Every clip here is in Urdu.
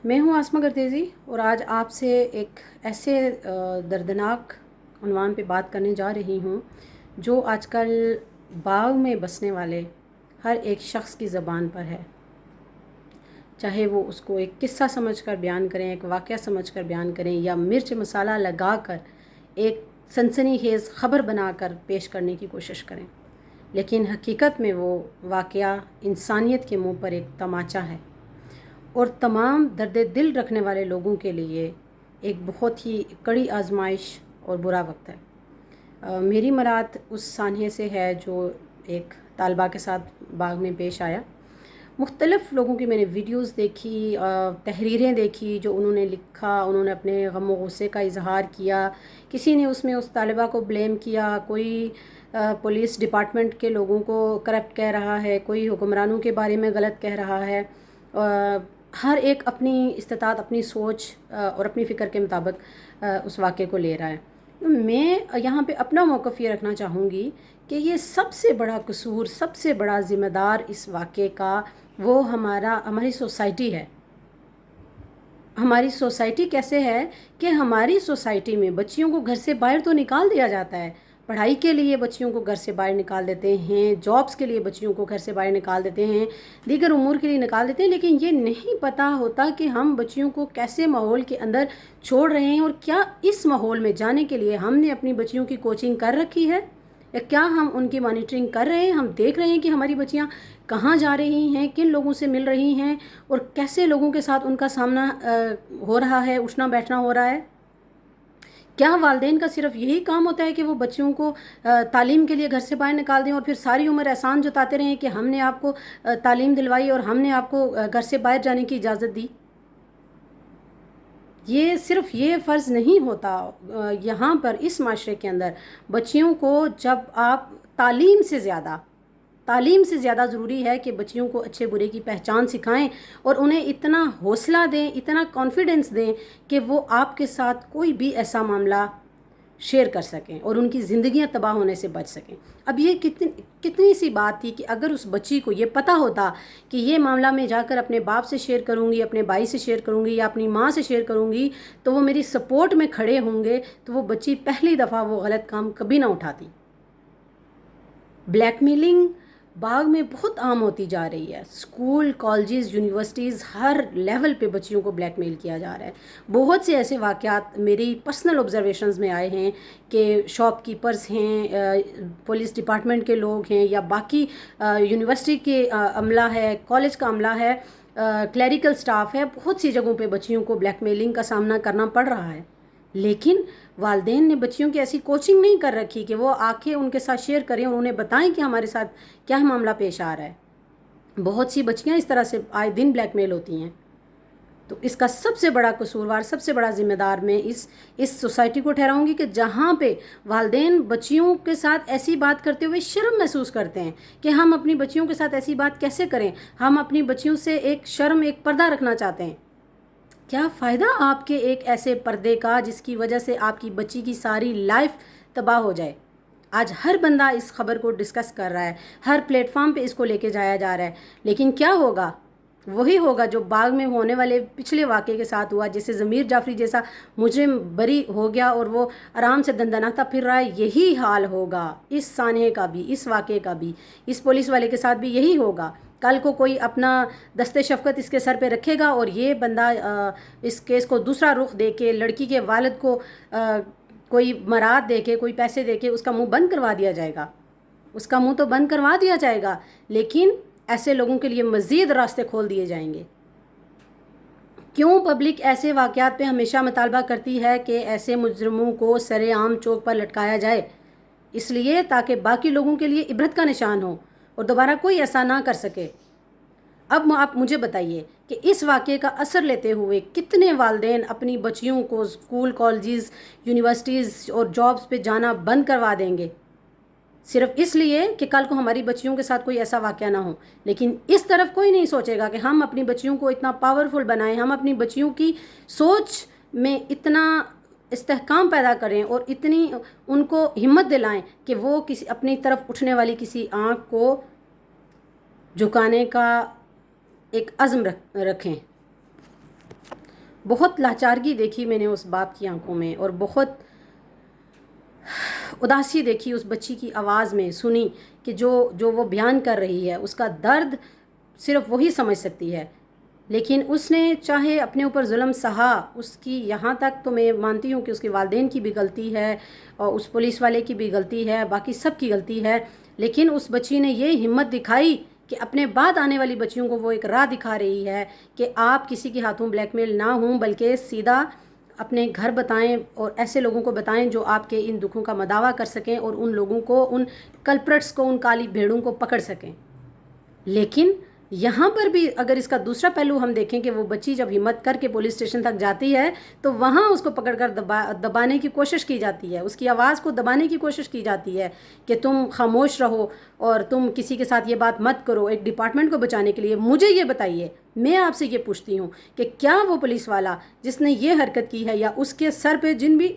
میں ہوں آسمہ گردیزی اور آج آپ سے ایک ایسے دردناک عنوان پہ بات کرنے جا رہی ہوں جو آج کل باغ میں بسنے والے ہر ایک شخص کی زبان پر ہے، چاہے وہ اس کو ایک قصہ سمجھ کر بیان کریں، ایک واقعہ سمجھ کر بیان کریں یا مرچ مسالہ لگا کر ایک سنسنی خیز خبر بنا کر پیش کرنے کی کوشش کریں، لیکن حقیقت میں وہ واقعہ انسانیت کے منہ پر ایک تماچا ہے اور تمام درد دل رکھنے والے لوگوں کے لیے ایک بہت ہی کڑی آزمائش اور برا وقت ہے۔ میری مراد اس سانحے سے ہے جو ایک طالبہ کے ساتھ باغ میں پیش آیا۔ مختلف لوگوں کی میں نے ویڈیوز دیکھی، تحریریں دیکھی جو انہوں نے لکھا، انہوں نے اپنے غم و غصے کا اظہار کیا، کسی نے اس میں اس طالبہ کو بلیم کیا، کوئی پولیس ڈپارٹمنٹ کے لوگوں کو کرپٹ کہہ رہا ہے، کوئی حکمرانوں کے بارے میں غلط کہہ رہا ہے، ہر ایک اپنی استطاعت، اپنی سوچ اور اپنی فکر کے مطابق اس واقعے کو لے رہا ہے۔ میں یہاں پہ اپنا موقف یہ رکھنا چاہوں گی کہ یہ سب سے بڑا قصور، سب سے بڑا ذمہ دار اس واقعے کا وہ ہماری سوسائٹی ہے۔ ہماری سوسائٹی کیسے ہے کہ ہماری سوسائٹی میں بچیوں کو گھر سے باہر تو نکال دیا جاتا ہے، پڑھائی کے لیے بچیوں کو گھر سے باہر نکال دیتے ہیں، جابس کے لیے بچیوں کو گھر سے باہر نکال دیتے ہیں، دیگر امور کے لیے نکال دیتے ہیں، لیکن یہ نہیں پتہ ہوتا کہ ہم بچیوں کو کیسے ماحول کے اندر چھوڑ رہے ہیں اور کیا اس ماحول میں جانے کے لیے ہم نے اپنی بچیوں کی کوچنگ کر رکھی ہے یا کیا ہم ان کی مانیٹرنگ کر رہے ہیں، ہم دیکھ رہے ہیں کہ ہماری بچیاں کہاں جا رہی ہیں، کن لوگوں سے مل رہی ہیں اور کیسے لوگوں کے ساتھ ان کا سامنا ہو رہا ہے، اٹھنا بیٹھنا ہو رہا ہے۔ کیا والدین کا صرف یہی کام ہوتا ہے کہ وہ بچیوں کو تعلیم کے لیے گھر سے باہر نکال دیں اور پھر ساری عمر احسان جتاتے رہیں کہ ہم نے آپ کو تعلیم دلوائی اور ہم نے آپ کو گھر سے باہر جانے کی اجازت دی؟ یہ صرف یہ فرض نہیں ہوتا یہاں پر اس معاشرے کے اندر بچیوں کو جب آپ تعلیم سے زیادہ ضروری ہے کہ بچیوں کو اچھے برے کی پہچان سکھائیں اور انہیں اتنا حوصلہ دیں، اتنا کانفیڈنس دیں کہ وہ آپ کے ساتھ کوئی بھی ایسا معاملہ شیئر کر سکیں اور ان کی زندگیاں تباہ ہونے سے بچ سکیں۔ اب یہ کتنی سی بات تھی کہ اگر اس بچی کو یہ پتہ ہوتا کہ یہ معاملہ میں جا کر اپنے باپ سے شیئر کروں گی، اپنے بھائی سے شیئر کروں گی یا اپنی ماں سے شیئر کروں گی تو وہ میری سپورٹ میں کھڑے ہوں گے، تو وہ بچی پہلی دفعہ وہ غلط کام کبھی نہ اٹھاتی۔ بلیک میلنگ باغ میں بہت عام ہوتی جا رہی ہے، اسکول، کالجز، یونیورسٹیز، ہر لیول پہ بچیوں کو بلیک میل کیا جا رہا ہے۔ بہت سے ایسے واقعات میری پرسنل آبزرویشنز میں آئے ہیں کہ شاپ کیپرز ہیں، پولیس ڈپارٹمنٹ کے لوگ ہیں یا باقی یونیورسٹی کے عملہ ہے، کالج کا عملہ ہے، کلیریکل سٹاف ہے، بہت سی جگہوں پہ بچیوں کو بلیک میلنگ کا سامنا کرنا پڑ رہا ہے، لیکن والدین نے بچیوں کی ایسی کوچنگ نہیں کر رکھی کہ وہ آ کے ان کے ساتھ شیئر کریں اور انہیں بتائیں کہ ہمارے ساتھ کیا معاملہ پیش آ رہا ہے۔ بہت سی بچیاں اس طرح سے آئے دن بلیک میل ہوتی ہیں۔ تو اس کا سب سے بڑا قصوروار، سب سے بڑا ذمہ دار میں اس سوسائٹی کو ٹھہراؤں گی کہ جہاں پہ والدین بچیوں کے ساتھ ایسی بات کرتے ہوئے شرم محسوس کرتے ہیں کہ ہم اپنی بچیوں کے ساتھ ایسی بات کیسے کریں، ہم اپنی بچیوں سے ایک شرم، ایک پردہ رکھنا چاہتے ہیں۔ کیا فائدہ آپ کے ایک ایسے پردے کا جس کی وجہ سے آپ کی بچی کی ساری لائف تباہ ہو جائے؟ آج ہر بندہ اس خبر کو ڈسکس کر رہا ہے، ہر پلیٹ فارم پہ اس کو لے کے جایا جا رہا ہے، لیکن کیا ہوگا؟ وہی ہوگا جو باغ میں ہونے والے پچھلے واقعے کے ساتھ ہوا، جیسے ضمیر جعفری جیسا مجرم بری ہو گیا اور وہ آرام سے دندناتا پھر رہا ہے۔ یہی حال ہوگا اس سانحے کا بھی، اس واقعے کا بھی، اس پولیس والے کے ساتھ بھی یہی ہوگا۔ کل کو کوئی اپنا دست شفقت اس کے سر پہ رکھے گا اور یہ بندہ اس کیس کو دوسرا رخ دے کے لڑکی کے والد کو کوئی مراد دے کے، کوئی پیسے دے کے اس کا منہ بند کروا دیا جائے گا۔ اس کا منہ تو بند کروا دیا جائے گا، لیکن ایسے لوگوں کے لیے مزید راستے کھول دیے جائیں گے۔ کیوں پبلک ایسے واقعات پہ ہمیشہ مطالبہ کرتی ہے کہ ایسے مجرموں کو سر عام چوک پر لٹکایا جائے؟ اس لیے تاکہ باقی لوگوں کے لیے عبرت کا نشان ہو اور دوبارہ کوئی ایسا نہ کر سکے۔ اب آپ مجھے بتائیے کہ اس واقعے کا اثر لیتے ہوئے کتنے والدین اپنی بچیوں کو اسکول، کالجز، یونیورسٹیز اور جابس پہ جانا بند کروا دیں گے، صرف اس لیے کہ کل کو ہماری بچیوں کے ساتھ کوئی ایسا واقعہ نہ ہو۔ لیکن اس طرف کوئی نہیں سوچے گا کہ ہم اپنی بچیوں کو اتنا پاورفل بنائیں، ہم اپنی بچیوں کی سوچ میں اتنا استحکام پیدا کریں اور اتنی ان کو ہمت دلائیں کہ وہ کسی اپنی طرف اٹھنے والی کسی آنکھ کو جھکانے کا ایک عزم رکھیں۔ بہت لاچارگی دیکھی میں نے اس باپ کی آنکھوں میں، اور بہت اداسی دیکھی اس بچی کی آواز میں، سنی کہ جو وہ بیان کر رہی ہے اس کا درد صرف وہی سمجھ سکتی ہے. لیکن اس نے چاہے اپنے اوپر ظلم سہا، اس کی یہاں تک تو میں مانتی ہوں کہ اس کے والدین کی بھی غلطی ہے اور اس پولیس والے کی بھی غلطی ہے، باقی سب کی غلطی ہے، لیکن اس بچی نے یہ ہمت دکھائی کہ اپنے بعد آنے والی بچیوں کو وہ ایک راہ دکھا رہی ہے کہ آپ کسی کے ہاتھوں بلیک میل نہ ہوں، بلکہ سیدھا اپنے گھر بتائیں اور ایسے لوگوں کو بتائیں جو آپ کے ان دکھوں کا مداوع کر سکیں اور ان لوگوں کو، ان کلپرٹس کو، ان کالی بھیڑوں کو پکڑ سکیں. لیکن یہاں پر بھی اگر اس کا دوسرا پہلو ہم دیکھیں کہ وہ بچی جب ہمت کر کے پولیس اسٹیشن تک جاتی ہے تو وہاں اس کو پکڑ کر دبانے کی کوشش کی جاتی ہے، اس کی آواز کو دبانے کی کوشش کی جاتی ہے کہ تم خاموش رہو اور تم کسی کے ساتھ یہ بات مت کرو. ایک ڈپارٹمنٹ کو بچانے کے لیے مجھے یہ بتائیے، میں آپ سے یہ پوچھتی ہوں کہ کیا وہ پولیس والا جس نے یہ حرکت کی ہے یا اس کے سر پہ جن بھی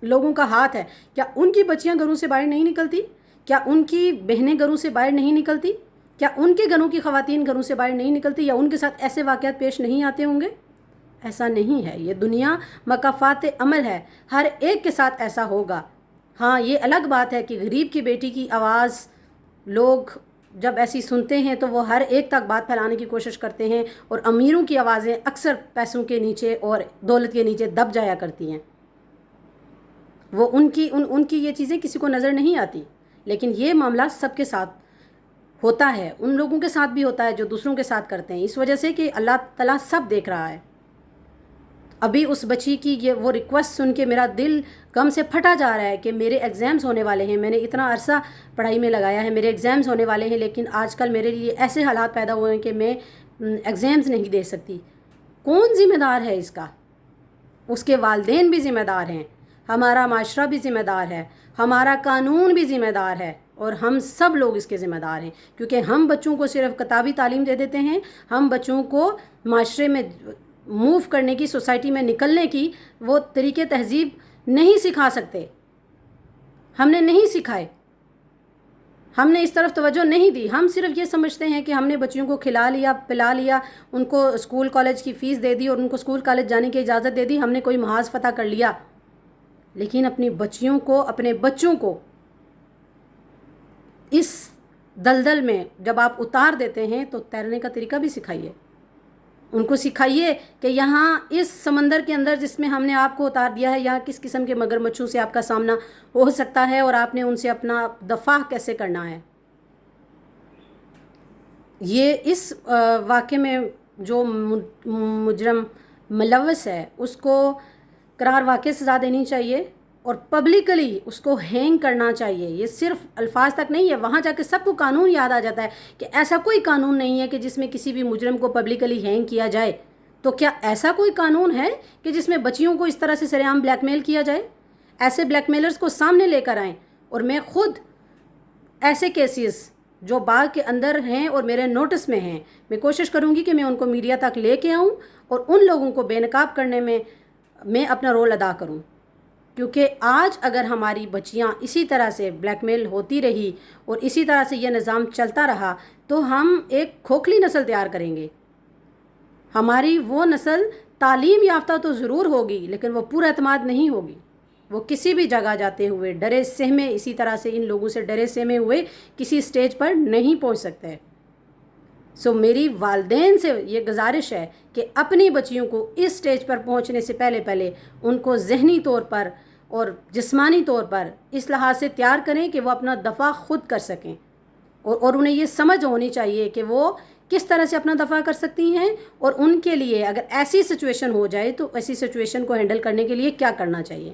لوگوں کا ہاتھ ہے، کیا ان کی بچیاں گھروں سے باہر نہیں نکلتی؟ کیا ان کی بہنیں گھروں سے باہر نہیں نکلتی؟ کیا ان کے گھروں کی خواتین گھروں سے باہر نہیں نکلتی یا ان کے ساتھ ایسے واقعات پیش نہیں آتے ہوں گے؟ ایسا نہیں ہے. یہ دنیا مکافات عمل ہے، ہر ایک کے ساتھ ایسا ہوگا. ہاں یہ الگ بات ہے کہ غریب کی بیٹی کی آواز لوگ جب ایسی سنتے ہیں تو وہ ہر ایک تک بات پھیلانے کی کوشش کرتے ہیں، اور امیروں کی آوازیں اکثر پیسوں کے نیچے اور دولت کے نیچے دب جایا کرتی ہیں. وہ ان کی یہ چیزیں کسی کو نظر نہیں آتی. لیکن یہ معاملہ سب کے ساتھ ہوتا ہے، ان لوگوں کے ساتھ بھی ہوتا ہے جو دوسروں کے ساتھ کرتے ہیں، اس وجہ سے کہ اللہ تعالیٰ سب دیکھ رہا ہے. ابھی اس بچی کی یہ وہ ریکویسٹ سن کے میرا دل غم سے پھٹا جا رہا ہے کہ میرے ایگزامز ہونے والے ہیں، میں نے اتنا عرصہ پڑھائی میں لگایا ہے، میرے ایگزامز ہونے والے ہیں، لیکن آج کل میرے لیے ایسے حالات پیدا ہوئے ہیں کہ میں ایگزامز نہیں دے سکتی. کون ذمہ دار ہے اس کا؟ اس کے والدین بھی ذمہ دار ہیں، ہمارا معاشرہ بھی ذمہ دار ہے، ہمارا قانون بھی ذمہ دار ہے، اور ہم سب لوگ اس کے ذمہ دار ہیں. کیونکہ ہم بچوں کو صرف کتابی تعلیم دے دیتے ہیں، ہم بچوں کو معاشرے میں موو کرنے کی، سوسائٹی میں نکلنے کی وہ طریقے تہذیب نہیں سکھا سکتے. ہم نے نہیں سکھائے، ہم نے اس طرف توجہ نہیں دی. ہم صرف یہ سمجھتے ہیں کہ ہم نے بچیوں کو کھلا لیا، پلا لیا، ان کو اسکول کالج کی فیس دے دی اور ان کو اسکول کالج جانے کی اجازت دے دی، ہم نے کوئی محاذ فتح کر لیا. لیکن اپنی بچیوں کو، اپنے بچوں کو اس دلدل میں جب آپ اتار دیتے ہیں تو تیرنے کا طریقہ بھی سکھائیے. ان کو سکھائیے کہ یہاں اس سمندر کے اندر جس میں ہم نے آپ کو اتار دیا ہے، یہاں کس قسم کے مگر مچھوں سے آپ کا سامنا ہو سکتا ہے اور آپ نے ان سے اپنا دفاع کیسے کرنا ہے. یہ اس واقعے میں جو مجرم ملوث ہے اس کو قرار واقع سزا دینی چاہیے اور پبلکلی اس کو ہینگ کرنا چاہیے. یہ صرف الفاظ تک نہیں ہے، وہاں جا کے سب کو قانون یاد آ جاتا ہے کہ ایسا کوئی قانون نہیں ہے کہ جس میں کسی بھی مجرم کو پبلکلی ہینگ کیا جائے. تو کیا ایسا کوئی قانون ہے کہ جس میں بچیوں کو اس طرح سے سرعام بلیک میل کیا جائے؟ ایسے بلیک میلرز کو سامنے لے کر آئیں. اور میں خود ایسے کیسز جو باغ کے اندر ہیں اور میرے نوٹس میں ہیں، میں کوشش کروں گی کہ میں ان کو میڈیا تک لے کے آؤں اور ان لوگوں کو بے نقاب کرنے میں اپنا رول ادا کروں. کیونکہ آج اگر ہماری بچیاں اسی طرح سے بلیک میل ہوتی رہی اور اسی طرح سے یہ نظام چلتا رہا تو ہم ایک کھوکھلی نسل تیار کریں گے. ہماری وہ نسل تعلیم یافتہ تو ضرور ہوگی لیکن وہ پورا اعتماد نہیں ہوگی. وہ کسی بھی جگہ جاتے ہوئے ڈرے سہمے، اسی طرح سے ان لوگوں سے ڈرے سہمے ہوئے کسی سٹیج پر نہیں پہنچ سکتے. میری والدین سے یہ گزارش ہے کہ اپنی بچیوں کو اس سٹیج پر پہنچنے سے پہلے ان کو ذہنی طور پر اور جسمانی طور پر اس لحاظ سے تیار کریں کہ وہ اپنا دفاع خود کر سکیں، اور انہیں یہ سمجھ ہونی چاہیے کہ وہ کس طرح سے اپنا دفاع کر سکتی ہیں، اور ان کے لیے اگر ایسی سچویشن ہو جائے تو ایسی سچویشن کو ہینڈل کرنے کے لیے کیا کرنا چاہیے.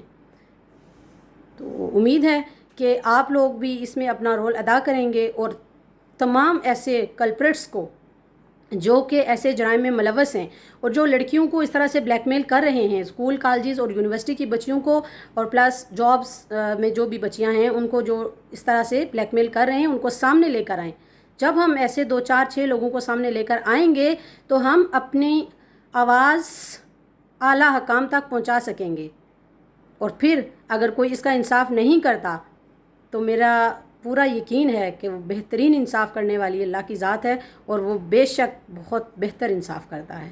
تو امید ہے کہ آپ لوگ بھی اس میں اپنا رول ادا کریں گے اور تمام ایسے کلپریٹس کو جو کہ ایسے جرائم میں ملوث ہیں اور جو لڑکیوں کو اس طرح سے بلیک میل کر رہے ہیں، اسکول کالجز اور یونیورسٹی کی بچیوں کو اور پلس جابز میں جو بھی بچیاں ہیں ان کو جو اس طرح سے بلیک میل کر رہے ہیں ان کو سامنے لے کر آئیں. جب ہم ایسے 2 4 6 لوگوں کو سامنے لے کر آئیں گے تو ہم اپنی آواز اعلیٰ حکام تک پہنچا سکیں گے. اور پھر اگر کوئی اس کا انصاف نہیں کرتا تو میرا پورا یقین ہے کہ وہ بہترین انصاف کرنے والی اللہ کی ذات ہے اور وہ بے شک بہت بہتر انصاف کرتا ہے.